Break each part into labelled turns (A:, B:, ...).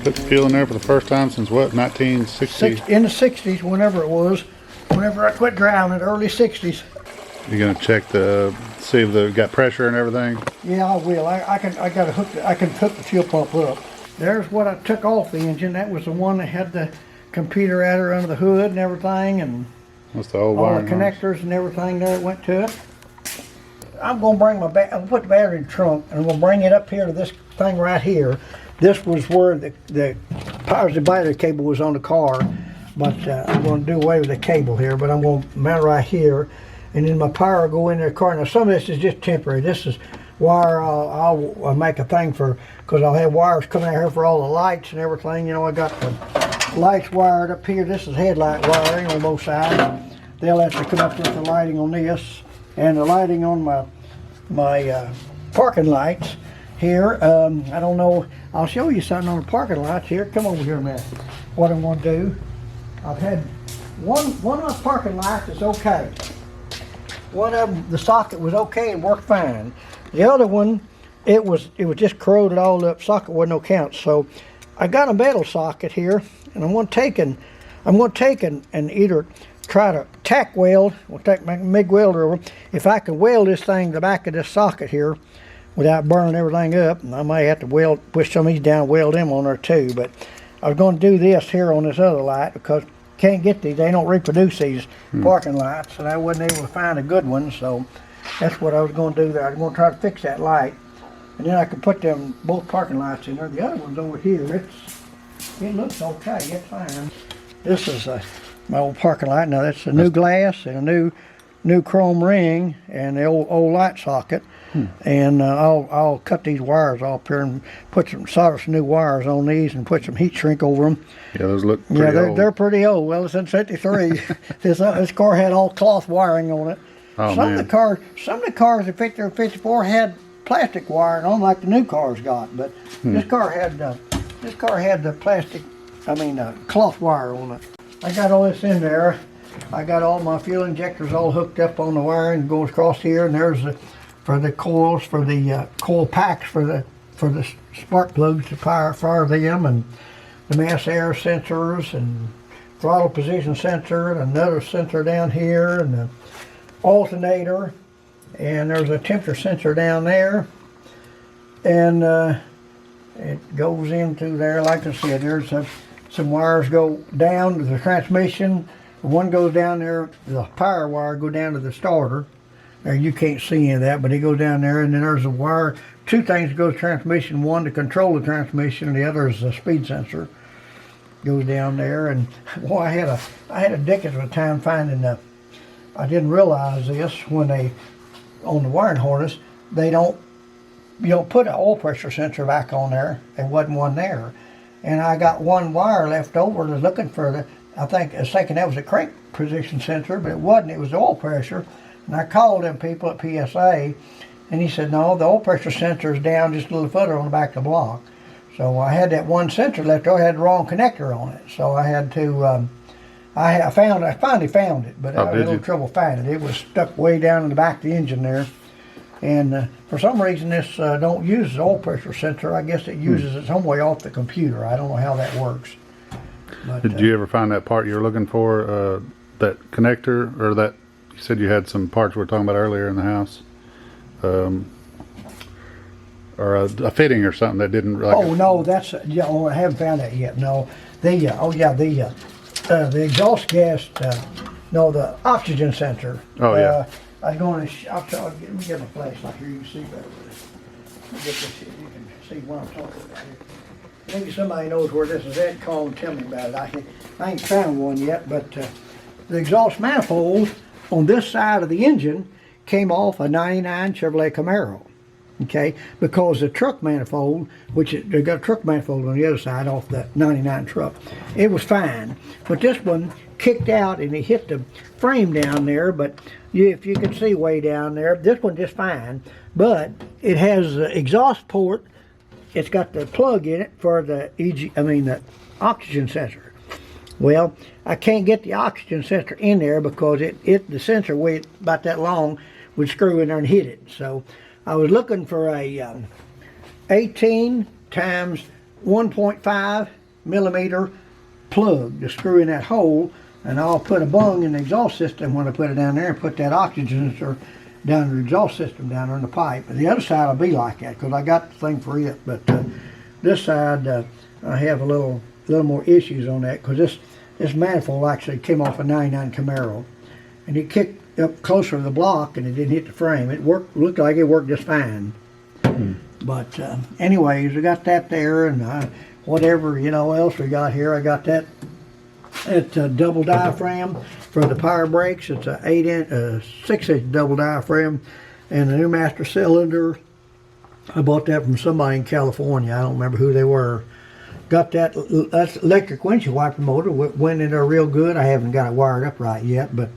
A: Put fuel in there for the first time since what, 1960?
B: In the 60s, whenever it was. Whenever I quit driving, early 60s.
A: You gonna check see if they got pressure and everything?
B: Yeah, I will. I can hook the fuel pump up. There's what I took off the engine. That was the one that had the computer adder under the hood and everything, and
A: What's the old
B: all
A: wiring
B: the connectors and everything there that went to it. I'm gonna bring I'll put the battery in the trunk, and I'm gonna bring it up here to this thing right here. This was where the power battery cable was on the car, but I'm gonna do away with the cable here. But I'm gonna mount it right here, and then my power will go in the car. Now some of this is just temporary. This is wire I'll make a thing for, because I'll have wires coming out here for all the lights and everything. You know, I got the lights wired up here. This is headlight wiring on both sides. They'll actually come up with the lighting on this, and the lighting on my parking lights here. I don't know. I'll show you something on the parking lights here. Come over here a minute. What I'm going to do. I've had one of my parking lights is okay. One of them, the socket was okay and worked fine. The other one, it was just corroded all up. Socket wasn't no count. So I got a metal socket here, and I'm going to take and either try to tack weld. We'll take my MIG welder over. If I can weld this thing, the back of this socket here, without burning everything up, and I may have to push some of these down, weld them on there too. But I was going to do this here on this other light, because can't get these. They don't reproduce these parking lights, and I wasn't able to find a good one. So that's what I was going to do there. I was going to try to fix that light, and then I can put them both parking lights in there. The other one's over here. It looks okay. It's fine. This is my old parking light. Now that's a new glass and a new chrome ring and the old light socket. And I'll cut these wires off here and solder some new wires on these and put some heat shrink over them.
A: Yeah, those look pretty old.
B: They're pretty old. Well, it's in '53. This car had all cloth wiring on it.
A: Oh,
B: some of the cars in '53 or '54 had plastic wiring on, like the new cars got. But this car had the plastic. Cloth wire on it. I got all this in there. I got all my fuel injectors all hooked up on the wiring. Goes across here, and there's for the coils, for the coil packs for the spark plugs to fire them, and the mass air sensors and throttle position sensor, and another sensor down here, and the alternator, and there's a temperature sensor down there, and it goes into there. Like I said, there's some wires go down to the transmission. One goes down there, the power wire go down to the starter. There, you can't see any of that, but it goes down there, and then there's a wire. Two things go to transmission. One to control the transmission, and the other is the speed sensor. Goes down there, and boy, I had a dickens of a time finding I didn't realize this when on the wiring harness, you don't put an oil pressure sensor back on there. There wasn't one there, and I got one wire left over. I was looking for I was thinking that was a crank position sensor, but it wasn't. It was the oil pressure. And I called them people at PSA, and he said, no, the oil pressure sensor is down just a little further on the back of the block. So I had that one sensor left over. I had the wrong connector on it. So I had to, I finally found it, but I had a little trouble finding it. It was stuck way down in the back of the engine there. And for some reason, this don't use the oil pressure sensor. I guess it uses it some way off the computer. I don't know how that works. But,
A: did you ever find that part you were looking for, that connector, or that? You said you had some parts we were talking about earlier in the house, or a fitting or something that didn't.
B: No, that's I haven't found that yet. No, the exhaust gas. No, the oxygen sensor.
A: Oh yeah.
B: I was going to. Let me get my flashlight here. You can see better. Let me get this here. You can see what I'm talking about here. Maybe somebody knows where this is at. Call and tell me about it. I ain't found one yet, but the exhaust manifold on this side of the engine came off a '99 Chevrolet Camaro, okay? Because the truck manifold, they got a truck manifold on the other side off the '99 truck, it was fine. But this one kicked out and it hit the frame down there. But if you can see way down there, this one just fine. But it has the exhaust port. It's got the plug in it for the the oxygen sensor. Well, I can't get the oxygen sensor in there because the sensor weighed about that long would screw in there and hit it. So I was looking for a 18 times 1.5 millimeter plug to screw in that hole, and I'll put a bung in the exhaust system when I put it down there and put that oxygen down in the exhaust system down there in the pipe. But the other side will be like that because I got the thing for it. But this side, I have a little more issues on that because this manifold actually came off a 99 Camaro, and it kicked up closer to the block and it didn't hit the frame. It looked like it worked just fine. But anyways, we got that there, and whatever else we got here. I got that double diaphragm for the power brakes. It's a 6-inch double diaphragm, and a new master cylinder. I bought that from somebody in California. I don't remember who they were. Got that's electric windshield wiper motor. Went in there real good. I haven't got it wired up right yet, but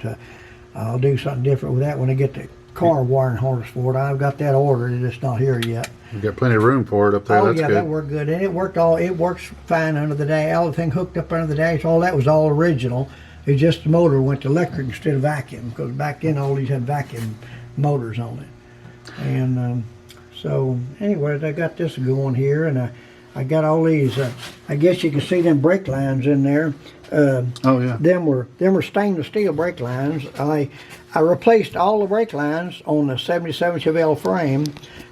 B: I'll do something different with that when I get the car wiring harness for it. I've got that ordered. It's just not here yet.
A: You got plenty of room for it up there.
B: Oh,
A: That's
B: yeah,
A: good.
B: that worked good, and it works fine under the dash. All the thing hooked up under the dash, all that was all original. It's just the motor went to electric instead of vacuum, because back then all these had vacuum motors on it. And so, anyways, I got this going here, and I got all these. I guess you can see them brake lines in there.
A: Oh yeah.
B: Them were stainless steel brake lines. I replaced all the brake lines on the '77 Chevy frame.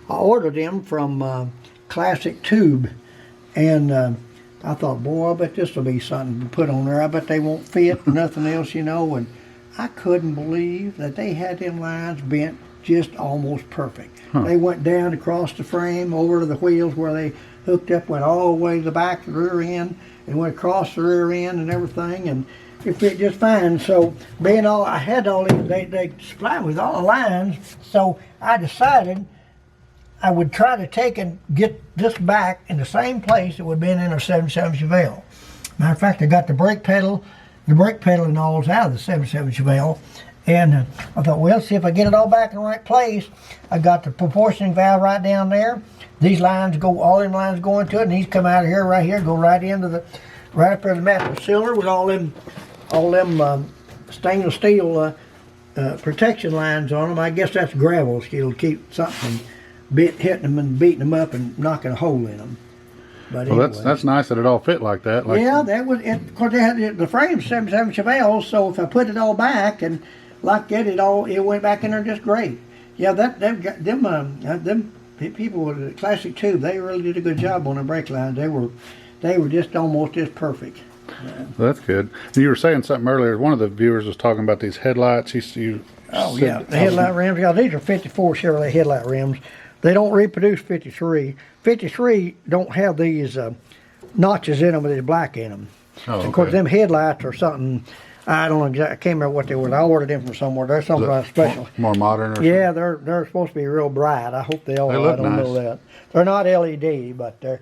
B: I ordered them from Classic Tube, and I thought, boy, I bet this will be something to put on there. I bet they won't fit, nothing else, And I couldn't believe that they had them lines bent just almost perfect. They went down across the frame, over to the wheels where they hooked up, went all the way to the back of the rear end, and went across the rear end and everything, and it fit just fine. So I had all these, they supplied me with all the lines, so I decided I would try to take and get this back in the same place it would have been in a '77 Chevelle. Matter of fact, I got the brake pedal and all is out of the '77 Chevelle. And I thought, well, see if I get it all back in the right place. I got the proportioning valve right down there. These lines all them lines go into it, and these come out of here, right here, go right into right up there the master cylinder with all them stainless steel protection lines on them. I guess that's gravel. It'll keep something hitting them and beating them up and knocking a hole in them. But
A: well,
B: anyway.
A: that's nice that it all fit like that.
B: Yeah, that was it. Of course, they had the frame '77 Chevelle, so if I put it all back and like that, it went back in there just great. Yeah, them people with the Classic Tube, they really did a good job on the brake lines. They were just almost just perfect.
A: Well, that's good. You were saying something earlier. One of the viewers was talking about these headlights. The
B: headlight rims. Yeah, these are '54 Chevrolet headlight rims. They don't reproduce '53. '53 don't have these notches in them with the black in them.
A: Oh, okay.
B: Of course, them headlights are something. I don't know exactly. I can't remember what they were. I ordered them from somewhere. They're something special.
A: More modern, or
B: yeah, they're supposed to be real bright. I hope they are.
A: They look
B: I don't
A: nice.
B: know that. They're not LED, but they're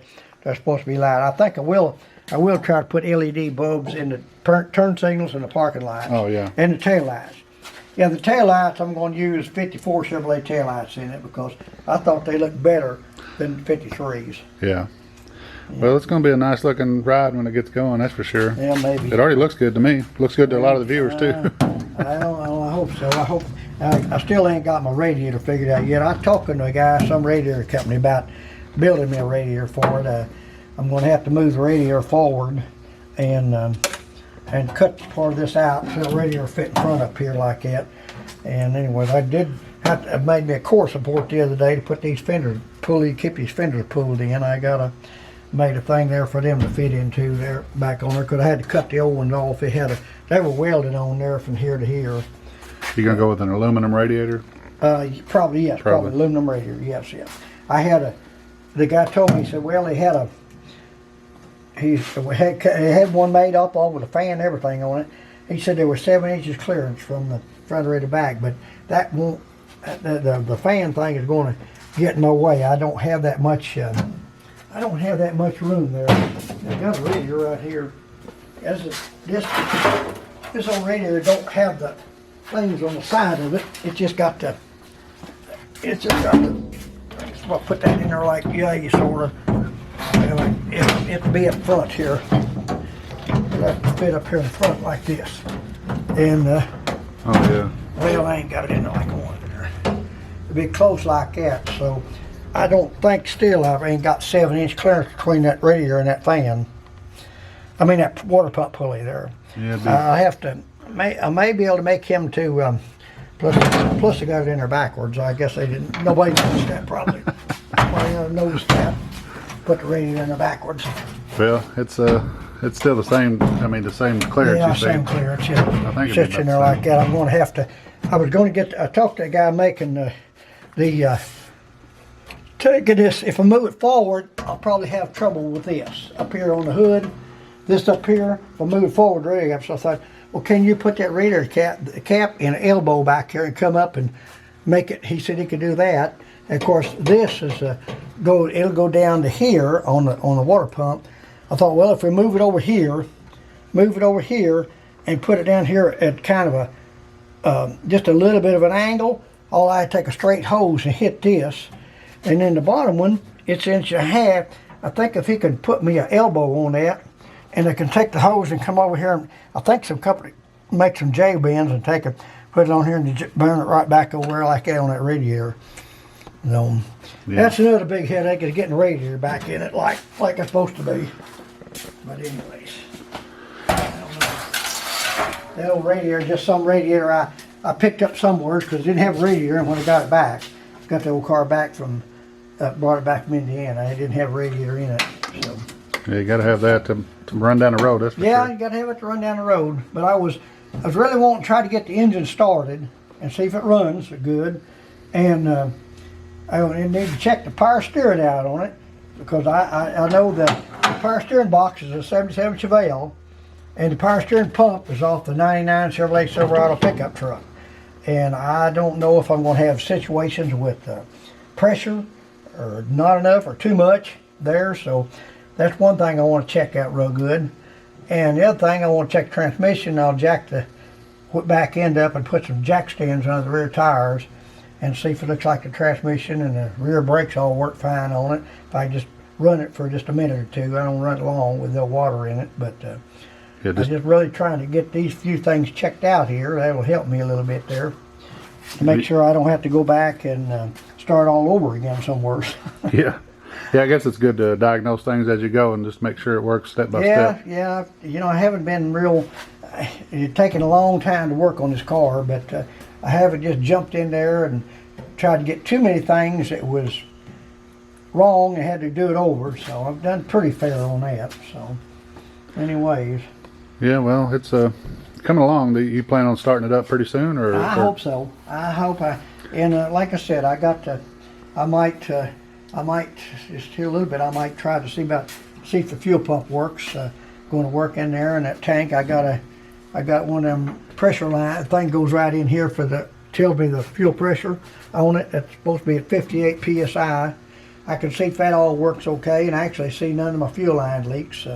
B: supposed to be light. I think I will try to put LED bulbs in the turn signals and the parking lights.
A: Oh yeah.
B: And the tail lights. Yeah, the tail lights I'm going to use '54 Chevrolet tail lights in it because I thought they looked better than the '53s.
A: Yeah. Well, it's going to be a nice looking ride when it gets going, that's for sure.
B: Yeah, maybe.
A: It already looks good to me. Looks good to a lot of the viewers too.
B: I hope so. I still ain't got my radiator figured out yet. I'm talking to a guy, some radiator company, about building me a radiator for it. I'm going to have to move the radiator forward and cut part of this out so the radiator fit in front up here like that. And anyways, I made me a core support the other day to put these fenders, keep these fenders pulled in. I made a thing there for them to fit into there back on there because I had to cut the old ones off. They were welded on there from here to here.
A: You gonna go with an aluminum radiator?
B: Probably yes, probably aluminum radiator. Yes. The guy told me, he said, well, he had one made up all with a fan and everything on it. He said there was 7 inches clearance from the front or the back, but that won't. The fan thing is going to get in my way. I don't have that much. I don't have that much room there. I got a radiator right here. This old radiator don't have the things on the side of it. It's just got the. I'll put that in there like you sort of. It'll be up front here. It'll have to fit up here in front like this. And
A: oh yeah.
B: well, I ain't got it in there like I wanted there. It'll be close like that. So I don't think still I ain't got 7-inch clearance between that radiator and that fan. I mean that water pump pulley there.
A: Yeah,
B: I have to. I may be able to make him to. Plus, they got it in there backwards. I guess they didn't. Nobody noticed that probably. Nobody noticed that. Put the radiator in there backwards.
A: well, it's still the same. I mean, the same clearance.
B: Yeah,
A: you
B: same
A: say.
B: clearance. Yeah,
A: I think it'd be
B: sits
A: about
B: in
A: the
B: there like
A: same.
B: that. I'm going to have to. I was going to get. I talked to the guy making taking this. If I move it forward, I'll probably have trouble with this up here on the hood. This up here. If I move it forward, really, so I thought, well, can you put that radiator cap in an elbow back here and come up and make it? He said he could do that. And of course, this is it'll go down to here on the water pump. I thought, well, if we move it over here, and put it down here at kind of a just a little bit of an angle, all I take a straight hose and hit this, and then the bottom one, it's 1.5 inches. I think if he could put me an elbow on that, and I can take the hose and come over here, and I think some company make some J bends and take it, put it on here and burn it right back over there like that on that radiator. So that's another big headache, is getting the radiator back in it like it's supposed to be. But anyways, I don't know. That old radiator, just some radiator I picked up somewhere because it didn't have a radiator, and when I got it back, got the old car back from, brought it back from Indiana. It didn't have a radiator in it. So.
A: Yeah, you got to have that to run down the road. That's for
B: Yeah,
A: sure.
B: you got to have it to run down the road. But I was really wanting to try to get the engine started and see if it runs good. And I need to check the power steering out on it, because I know that the power steering box is a 77 Chevy, and the power steering pump is off the 99 Chevrolet Silverado pickup truck. And I don't know if I'm going to have situations with pressure or not enough or too much there. So that's one thing I want to check out real good. And the other thing, I want to check the transmission. I'll jack the back end up and put some jack stands under the rear tires and see if it looks like the transmission and the rear brakes all work fine on it. If I just run it for just a minute or two, I don't run it long with no water in it. But I'm just really trying to get these few things checked out here. That'll help me a little bit there to make sure I don't have to go back and start all over again somewhere.
A: Yeah. Yeah, I guess it's good to diagnose things as you go and just make sure it works step by step.
B: Yeah. You know, I haven't been real. It's taken a long time to work on this car, but I haven't just jumped in there and tried to get too many things that was wrong and had to do it over. So I've done pretty fair on that. So, anyways.
A: Yeah, well, it's coming along. Do you plan on starting it up pretty soon, or?
B: I hope so. And like I said, I might just here a little bit. I might try to see if the fuel pump works. Going to work in there, and that tank. I got one of them pressure line thing goes right in here tells me the fuel pressure on it. That's supposed to be at 58 psi. I can see if that all works okay, and I actually see none of my fuel line leaks.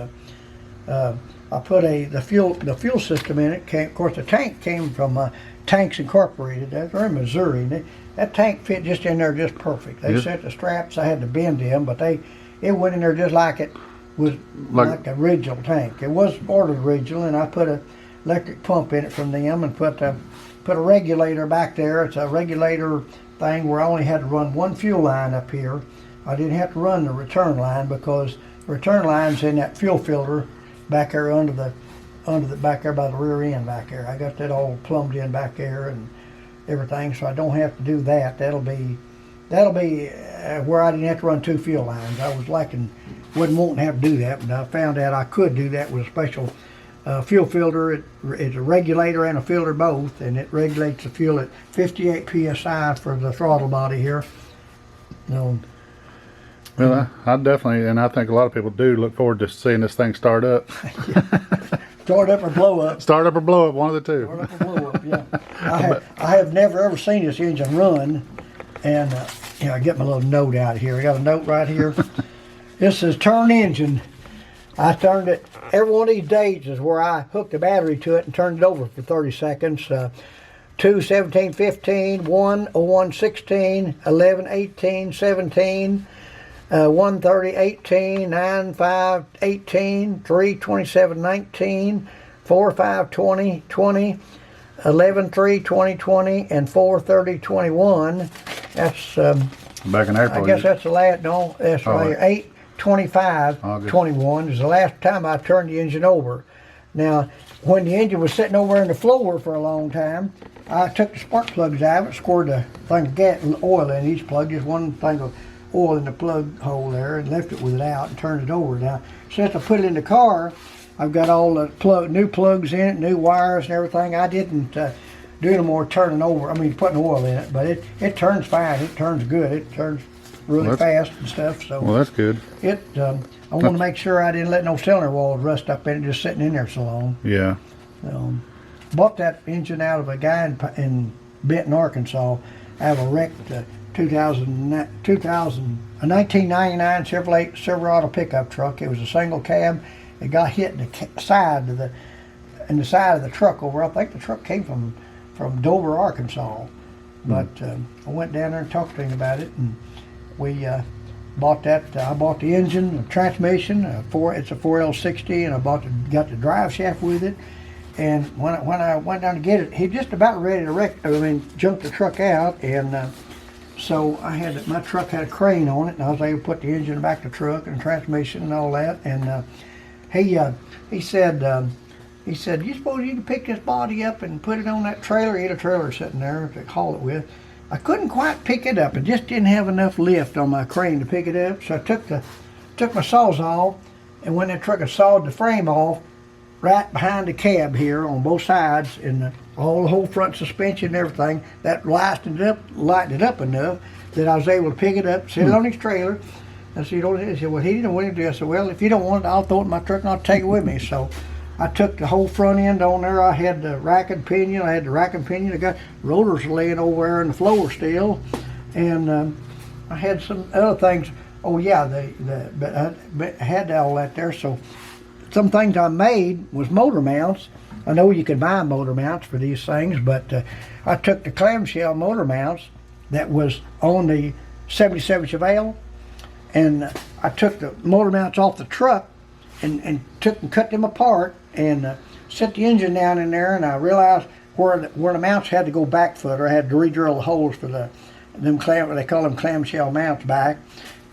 B: I put the fuel system in it. Of course, the tank came from Tanks Incorporated. They're in Missouri. And that tank fit just in there just perfect. They set the straps. I had to bend them, but it went in there just like it was like the original tank. It was ordered original, and I put a electric pump in it from them and put a regulator back there. It's a regulator thing where I only had to run one fuel line up here. I didn't have to run the return line because the return line's in that fuel filter back there under the back there by the rear end back there. I got that all plumbed in back there and everything, so I don't have to do that. That'll be where I didn't have to run two fuel lines. I wasn't wanting to have to do that, but I found out I could do that with a special fuel filter. It's a regulator and a filter both, and it regulates the fuel at 58 psi for the throttle body here. No.
A: Well, I definitely, and I think a lot of people do look forward to seeing this thing start up.
B: Start up or blow up.
A: Start up or blow up, one of the two.
B: Start up or blow up, yeah. I have never ever seen this engine run, and I get my little note out here. I got a note right here. This is turn engine. I turned it, every one of these days is where I hooked the battery to it and turned it over for 30 seconds. 2, 17, 15, 1, 01, 16, 11, 18, 17, 1, 30, 18, 9, 5, 18, 3, 27, 19, 4, 5, 20, 20, 11, 3, 20, 20, and 4, 30, 21. That's
A: Back in April.
B: I guess that's the last, no, that's right, 8/25,
A: August.
B: 21 is the last time I turned the engine over. Now, when the engine was sitting over in the floor for a long time, I took the spark plugs out of it, scored a thing of gas, oil in each plug, just one thing of oil in the plug hole there, and left it with it out and turned it over. Now, since I put it in the car, I've got all the new plugs in it, new wires and everything. I didn't do no more turning over, putting oil in it, but it turns fine. It turns good. It turns really fast and stuff. So
A: Well, that's good.
B: I want to make sure I didn't let no cylinder walls rust up in it just sitting in there so long.
A: Yeah.
B: Bought that engine out of a guy in Benton, Arkansas, out of a wrecked 1999 Chevrolet Silverado pickup truck. It was a single cab. It got hit in the side of the truck over. I think the truck came from Dover, Arkansas. But I went down there and talked to him about it, and we bought that. I bought the engine, the transmission. It's a 4L60, and I got the drive shaft with it. And when I went down to get it, he just about ready to jump the truck out, and so my truck had a crane on it, and I was able to put the engine back in the truck and transmission and all that. And he said, you suppose you can pick this body up and put it on that trailer? He had a trailer sitting there to haul it with. I couldn't quite pick it up. It just didn't have enough lift on my crane to pick it up. So I took my sawzall, and when that truck had sawed the frame off, right behind the cab here on both sides, and all the whole front suspension and everything, that lightened it up enough that I was able to pick it up, set it on his trailer. I said, he said, well, he didn't want to do it. I said, well, if you don't want it, I'll throw it in my truck and I'll take it with me. So I took the whole front end on there. I had the rack and pinion. I got rotors laying over there on the floor still. And I had some other things. Oh, yeah, but I had all that there. So some things I made was motor mounts. I know you can buy motor mounts for these things, but I took the clamshell motor mounts that was on the 77 Chevelle, and I took the motor mounts off the truck and cut them apart and set the engine down in there, and I realized where the mounts had to go back footer. I had to re-drill the holes for they call them clamshell mounts back,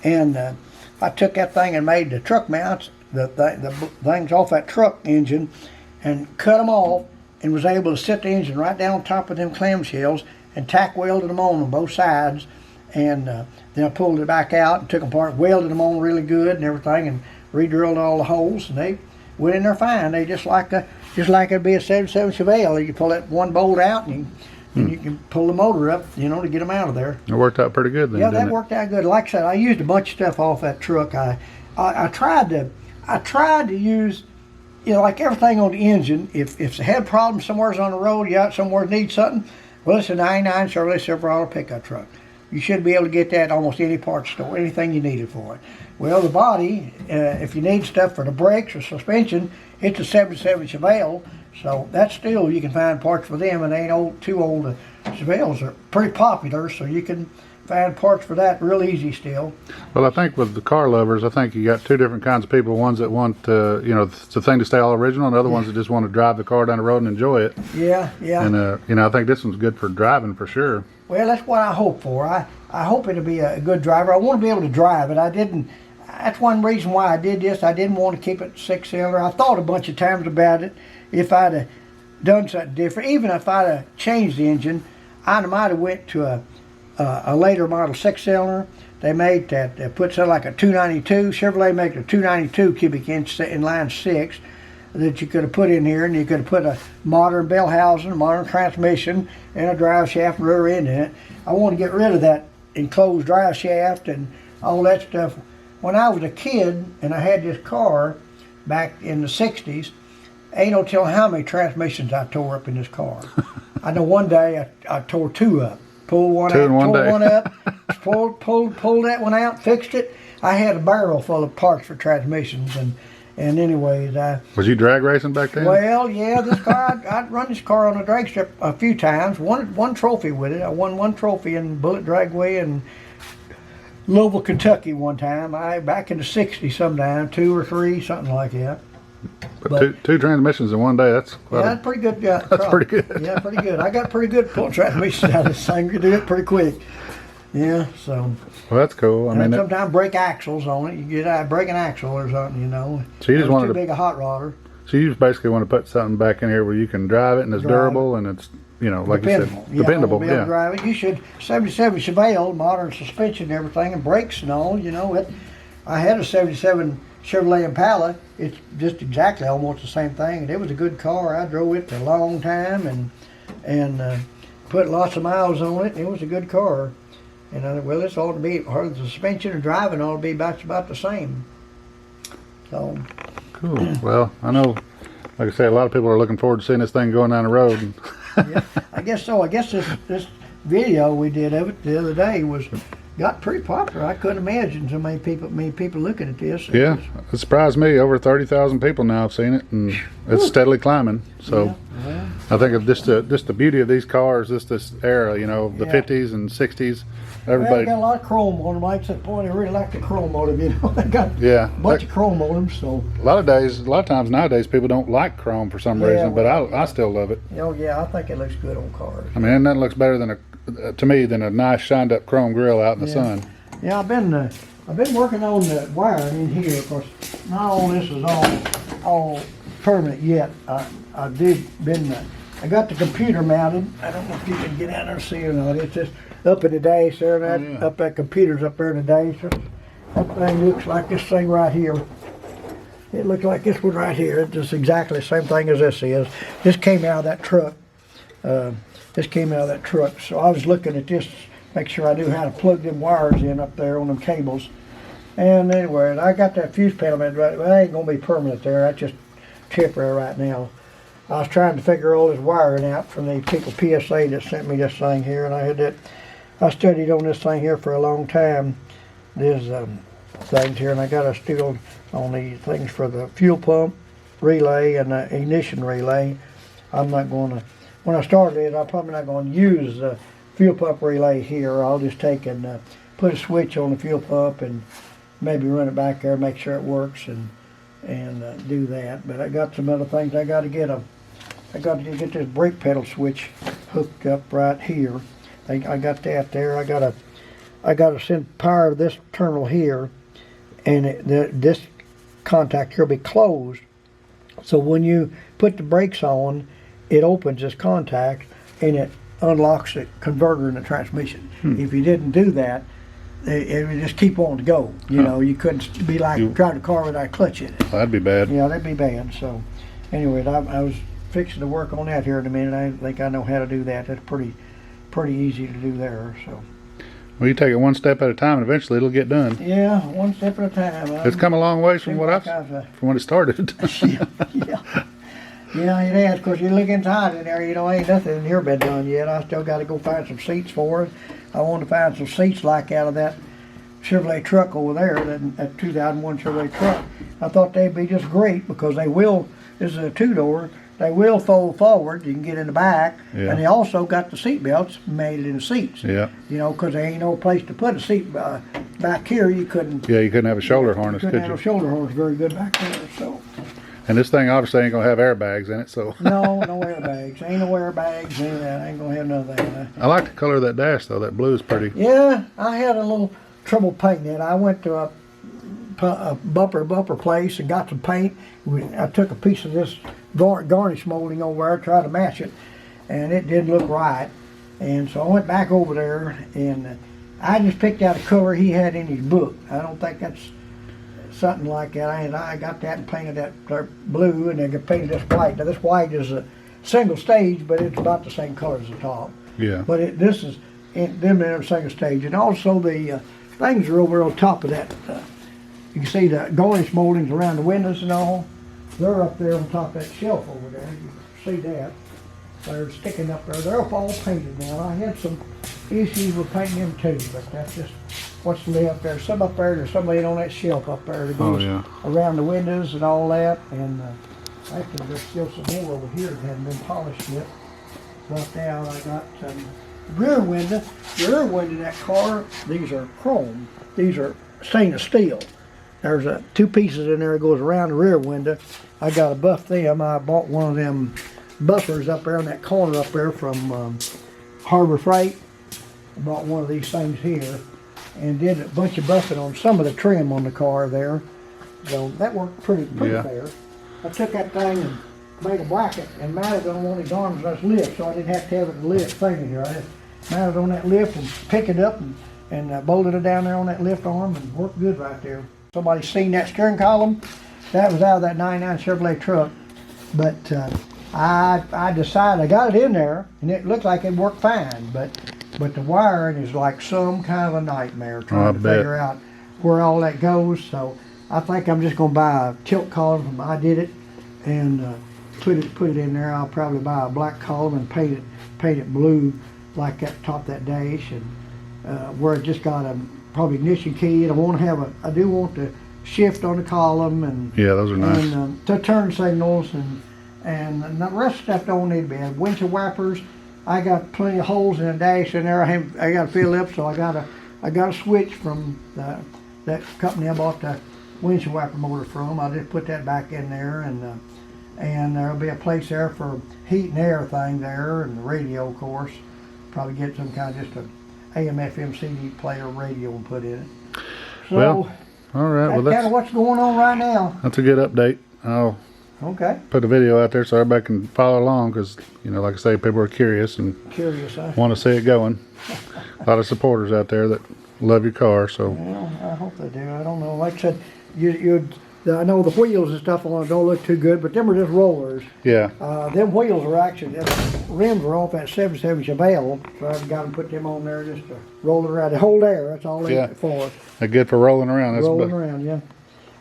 B: and I took that thing and made the truck mounts, the things off that truck engine, and cut them off, and was able to set the engine right down on top of them clamshells and tack welded them on both sides, and then I pulled it back out and took them apart, welded them on really good and everything, and re-drilled all the holes, and they went in there fine. They just like it'd be a 77 Chevelle. You pull that one bolt out, and you can pull the motor up, to get them out of there.
A: It worked out pretty good then.
B: Yeah, that worked out good. Like I said, I used a bunch of stuff off that truck. I tried to use, like everything on the engine. If it had problems somewhere's on the road, you out somewhere needs something. Well, it's a 99 Chevrolet Silverado pickup truck. You should be able to get that at almost any parts store, anything you needed for it. Well, the body, if you need stuff for the brakes or suspension, it's a 77 Chevelle, so that's still, you can find parts for them, and they ain't too old. Chevelles are pretty popular, so you can find parts for that real easy still.
A: Well, I think with the car lovers, I think you got two different kinds of people. Ones that want, the thing to stay all original, and other ones that just want to drive the car down the road and enjoy it.
B: Yeah.
A: And, I think this one's good for driving for sure.
B: Well, that's what I hope for. I hope it'll be a good driver. I want to be able to drive it. That's one reason why I did this. I didn't want to keep it 6-cylinder. I thought a bunch of times about it. If I'd have done something different, even if I'd have changed the engine, I might have went to a later model 6-cylinder. They made that, they put something like a 292. Chevrolet made a 292 cubic inch in line 6 that you could have put in here, and you could have put a modern bell housing, a modern transmission, and a drive shaft and rear end in it. I want to get rid of that enclosed drive shaft and all that stuff. When I was a kid and I had this car back in the 60s, ain't no telling how many transmissions I tore up in this car. I know one day I tore 2 up. Pulled one out, tore one up, pulled that one out, fixed it. I had a barrel full of parts for transmissions, and anyways,
A: was you drag racing back then?
B: Well, yeah, this car I'd run this car on a drag strip a few times. One trophy with it. I won one trophy in Bullet Dragway in Louisville, Kentucky one time. Back in the '60s sometime, 2 or 3, something like that.
A: But two transmissions in one day, that's
B: that's pretty good.
A: That's pretty good.
B: Yeah, pretty good. I got pretty good pulling transmissions out of this thing. You do it pretty quick. Yeah, so.
A: Well, that's cool. I
B: And
A: mean,
B: sometimes break axles on it. You get break an axle or something, you know.
A: So you just
B: It was
A: wanted
B: too
A: to-
B: big a hot rodder.
A: so you just basically want to put something back in here where you can drive it and it's
B: Drive
A: durable and it's, you know, like
B: Dependable.
A: you said, dependable.
B: Be able to
A: Yeah.
B: drive it. You should 77 Chevelle, modern suspension and everything, and brakes and all. You know it. I had a 77 Chevrolet Impala. It's just exactly almost the same thing, and it was a good car. I drove it for a long time and put lots of miles on it. And it was a good car. And I thought, well, this ought to be the suspension and driving ought to be about the same. So
A: Cool. Well, I know, like I say, a lot of people are looking forward to seeing this thing going down the road.
B: yeah, I guess so. I guess this video we did of it the other day got pretty popular. I couldn't imagine so many people looking at this.
A: Yeah, it surprised me. Over 30,000 people now have seen it, and it's steadily climbing. So
B: Yeah.
A: I think of just the beauty of these cars, this era, you know, the
B: Yeah.
A: 50s and 60s.
B: Well, they
A: Everybody,
B: got a lot of chrome on them. Like I said, boy, they really like the chrome on them. You know, they got
A: yeah.
B: a bunch of chrome on them. So,
A: A lot of times nowadays, people don't like chrome for some
B: Yeah,
A: reason, but
B: well,
A: I still love it.
B: yeah, I think it looks good on cars.
A: I mean, nothing looks better than to me than a nice shined up chrome grill out in the
B: Yeah.
A: sun.
B: Yeah, I've been working on the wiring in here. Of course, not all this is all permanent yet. I got the computer mounted. I don't know if you can get out there and see it or not. It's just up in the dash there.
A: Yeah.
B: Up that computer's up there in the dash. That thing looks like this thing right here. It looks like this one right here. It's just exactly the same thing as this is. This came out of that truck. So I was looking at this, make sure I knew how to plug them wires in up there on them cables. And anyway, I got that fuse panel in right. Well, that ain't gonna be permanent there. That's just temporary right now. I was trying to figure all this wiring out from the people PSA that sent me this thing here, and I studied on this thing here for a long time. There's things here, and I got a still on the things for the fuel pump relay and the ignition relay. I'm not going to. When I started it, I'm probably not going to use the fuel pump relay here. I'll just take and put a switch on the fuel pump and maybe run it back there, make sure it works, and do that. But I got some other things. I got to get this brake pedal switch hooked up right here. I got that there. I got to send power to this terminal here, and this contact here will be closed. So when you put the brakes on, it opens this contact and it unlocks the converter in the transmission. If you didn't do that, it would just keep on to go. You know, you couldn't be like driving a car without a clutch in it.
A: Well, that'd be bad.
B: Yeah, that'd be bad. So, anyway, I was fixing to work on that here in a minute. I think I know how to do that. That's pretty easy to do there. So,
A: Well, you take it one step at a time, and eventually it'll get done.
B: yeah, one step at a time.
A: It's come a long ways from
B: Seems
A: what
B: like
A: from when it started.
B: Yeah, it has. Of course, you look inside in there, you know, ain't nothing in here been done yet. I still got to go find some seats for it. I want to find some seats like out of that Chevrolet truck over there, that 2001 Chevrolet truck. I thought they'd be just great because they will. This is a two-door. They will fold forward. You can get in the back,
A: Yeah.
B: and they also got the seat belts made in the seats.
A: Yeah.
B: You know, because there ain't no place to put a seat back here. You couldn't.
A: Yeah, you couldn't have a shoulder harness,
B: Couldn't
A: could
B: have
A: you?
B: a shoulder harness very good back there. So.
A: And this thing obviously ain't gonna have airbags in it, so.
B: No airbags. Ain't no airbags. Ain't gonna have none of that.
A: I like the color of that dash though. That blue is pretty.
B: Yeah, I had a little trouble painting it. I went to a bumper place and got some paint. I took a piece of this garnish molding over there, tried to match it, and it didn't look right. And so I went back over there, and I just picked out a color he had in his book. I don't think that's something like that. I got that and painted that blue, and then painted this white. Now this white is a single stage, but it's about the same color as the top.
A: Yeah.
B: But this is them in a single stage, and also the things are over on top of that. You can see the garnish moldings around the windows and all. They're up there on top of that shelf over there. You can see that. They're sticking up there. They're all painted now. I had some issues with painting them too, but that's just what's left there. Some up there, there's somebody on that shelf up there that goes around the windows and all that. And actually, there's still some more over here that hadn't been polished yet. Brought down, I got rear window. The rear window of that car, these are chrome. These are stainless steel. There's two pieces in there that goes around the rear window. I got to buff them. I bought one of them buffers up there in that corner up there from Harbor Freight. I bought one of these things here and did a bunch of buffing on some of the trim on the car there. So that worked pretty
A: Yeah.
B: fair. I took that thing and made a bracket and mounted it on one of these arms that's lift, so I didn't have to have it lift thing in here. I just mounted it on that lift and picked it up and bolted it down there on that lift arm and worked good right there. Somebody seen that steering column? That was out of that 99 Chevrolet truck. But I decided, I got it in there and it looked like it worked fine, but the wiring is like some kind of a nightmare trying to figure out where all that goes. So I think I'm just gonna buy a tilt column from I Did It and put it in there. I'll probably buy a black column and paint it blue like that top of that dash, and where it just got a probably ignition key. And I do want the shift on the column and
A: Yeah, those are nice.
B: and to turn signals and the rest of the stuff don't need to be. Windshield wipers, I got plenty of holes in the dash in there. I got to fill up, so I got a switch from that company I bought the windshield wiper motor from. I just put that back in there, and there'll be a place there for heat and air thing there, and the radio, of course. Probably get some kind of just a AM/FM CD player radio and put in it. So
A: Well, all right. Well,
B: that's kind of what's going on right now.
A: that's a good update. I'll
B: Okay.
A: put the video out there so everybody can follow along because, you know, like I say, people are curious and
B: Curious, huh?
A: want to see it going. A lot of supporters out there that love your car. So
B: Well, I hope they do. I don't know. Like I said, I know the wheels and stuff on it don't look too good, but them are just rollers.
A: yeah,
B: Them wheels are actually, the rims are off that 77 Chevelle, so I've got to put them on there just to roll it around. To hold air, that's all they're for.
A: they're good for rolling around. That's
B: Rolling around, yeah.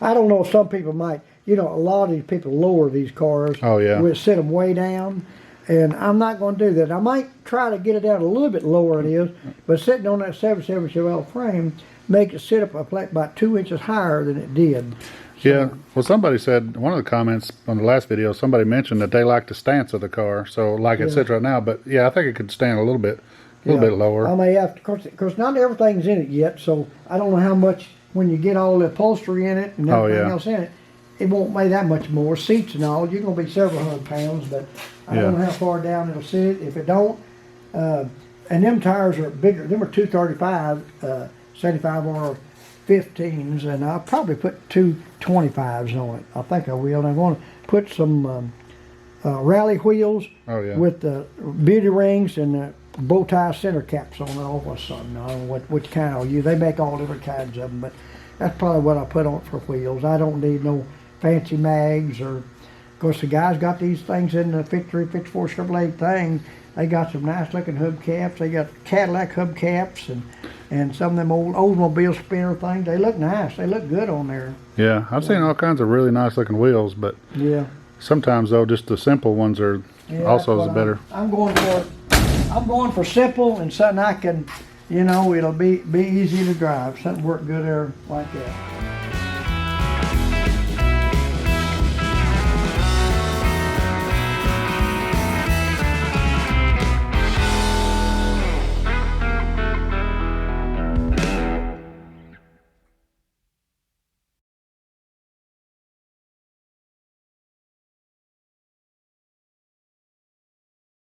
B: I don't know, some people might, a lot of these people lower these cars.
A: Oh, yeah.
B: We set them way down, and I'm not going to do that. I might try to get it down a little bit lower than it is, but sitting on that 77 Chevelle frame, make it sit up about 2 inches higher than it did.
A: Yeah. Well, somebody said, one of the comments on the last video, somebody mentioned that they like the stance of the car. So like it sits right now, but yeah, I think it could stand a little bit lower.
B: I may have to, of course, not everything's in it yet, so I don't know how much, when you get all the upholstery in it and everything else in it, it won't weigh that much more. Seats and all, you're going to be several hundred pounds, but I don't know how far down it'll sit. If it don't, and them tires are bigger. Them are 235, 75 or 15s, and I'll probably put 225s on it. I think I will. And I'm going to put some rally wheels with the beauty rings and the bow tie center caps on it or something. I don't know which kind I'll use. They make all different kinds of them, but that's probably what I put on for wheels. I don't need no fancy mags or, of course, the guys got these things in the 53, 54 Chevrolet thing. They got some nice looking hubcaps. They got Cadillac hubcaps and some of them old Oldsmobile spinner things. They look nice. They look good on there.
A: Yeah, I've seen all kinds of really nice looking wheels, but sometimes though, just the simple ones are also better.
B: I'm going for simple and something I can, it'll be easy to drive. Something work good there like that.